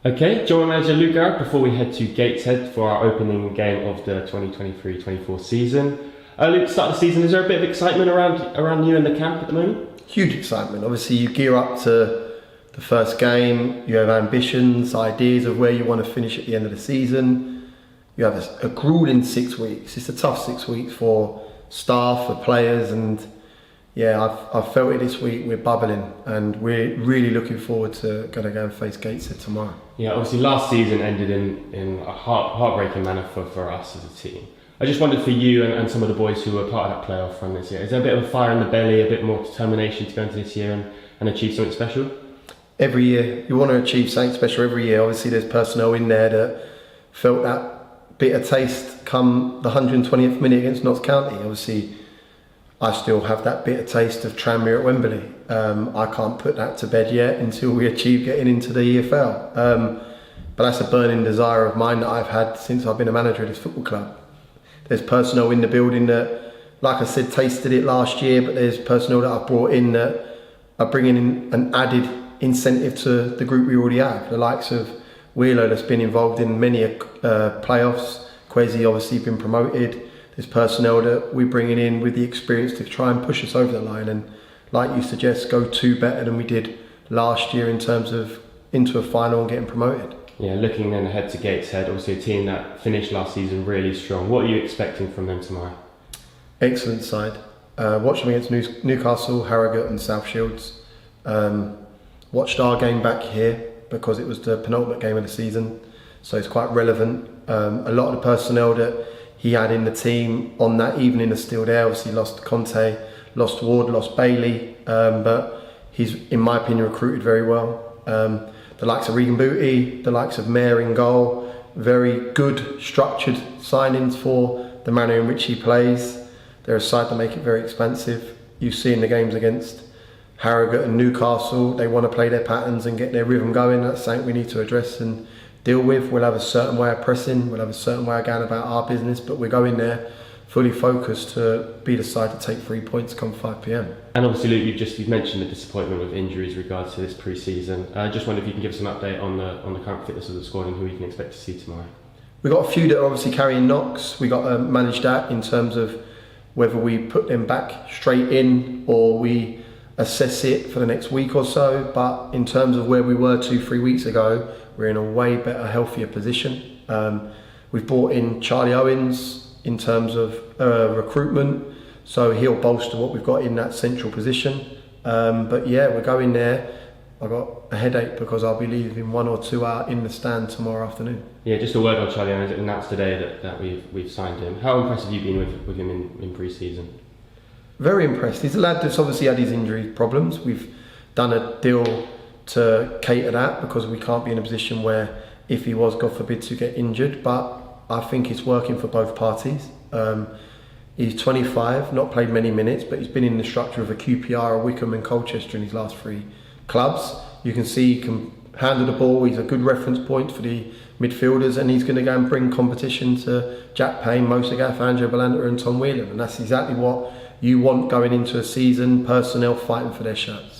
Okay, General Manager Luke Garrard, before we head to Gateshead for our opening game of the 2023-24 season. Luke, start of the season, is there a bit of excitement around you in the camp at the moment? Huge excitement. Obviously, you gear up to the first game, you have ambitions, ideas of where you want to finish at the end of the season. You have a grueling 6 weeks. It's a tough 6 weeks for staff, for players, and yeah, I've felt it this week. We're bubbling and we're really looking forward to going to go and face Gateshead tomorrow. Yeah, obviously last season ended in a heartbreaking manner for us as a team. I just wondered for you and some of the boys who were part of that playoff run this year, is there a bit of a fire in the belly, a bit more determination to go into this year and achieve something special? Every year, you want to achieve something special every year. Obviously there's personnel in there that felt that bitter taste come the 120th minute against Notts County. Obviously I still have that bitter taste of Tranmere at Wembley. I can't put that to bed yet until we achieve getting into the EFL. But that's a burning desire of mine that I've had since I've been a manager of this football club. There's personnel in the building that, like I said, tasted it last year, but there's personnel that I've brought in that are bringing in an added incentive to the group we already have. The likes of Wheeler that's been involved in many playoffs. Kwesi obviously been promoted. There's personnel that we're bringing in with the experience to try and push us over the line and, like you suggest, go two better than we did last year in terms of into a final and getting promoted. Yeah, looking then ahead to Gateshead, obviously a team that finished last season really strong. What are you expecting from them tomorrow? Excellent side. Watched them against Newcastle, Harrogate and South Shields. Watched our game back here because it was the penultimate game of the season, so it's quite relevant. A lot of the personnel that he had in the team on that evening are still there. Obviously lost Conte, lost Ward, lost Bailey, but he's, in my opinion, recruited very well. The likes of Regan Booty, the likes of Mayer in goal, very good structured signings for the manner in which he plays. They're a side that make it very expansive. You see in the games against Harrogate and Newcastle, they want to play their patterns and get their rhythm going. That's something we need to address and deal with. We'll have a certain way of pressing, we'll have a certain way of going about our business, but we're going there fully focused to be the side to take 3 points come 5 p.m. And obviously, Luke, you've mentioned the disappointment with injuries regards to this pre-season. Just wonder if you can give us an update on the current fitness of the squad and who we can expect to see tomorrow. We've got a few that are obviously carrying knocks. We've got to manage that in terms of whether we put them back straight in or we assess it for the next week or so. But in terms of where we were 2-3 weeks ago, we're in a way better, healthier position. We've brought in Charlie Owens in terms of recruitment, so he'll bolster what we've got in that central position. But yeah, we're going there. I've got a headache because I'll be leaving 1 or 2 out in the stand tomorrow afternoon. Yeah, just a word on Charlie Owens. It announced today that we've signed him. How impressed have you been with him in pre-season? Very impressed. He's a lad that's obviously had his injury problems. We've done a deal to cater that because we can't be in a position where if he was, God forbid, to get injured, but I think it's working for both parties. He's 25, not played many minutes, but he's been in the structure of a QPR, a Wickham and Colchester in his last 3 clubs. You can see he can handle the ball, he's a good reference point for the midfielders, and he's going to go and bring competition to Jack Payne, Mo Sagaf, Andrew Balanta and Tom Whelan, and that's exactly what you want going into a season, personnel fighting for their shirts.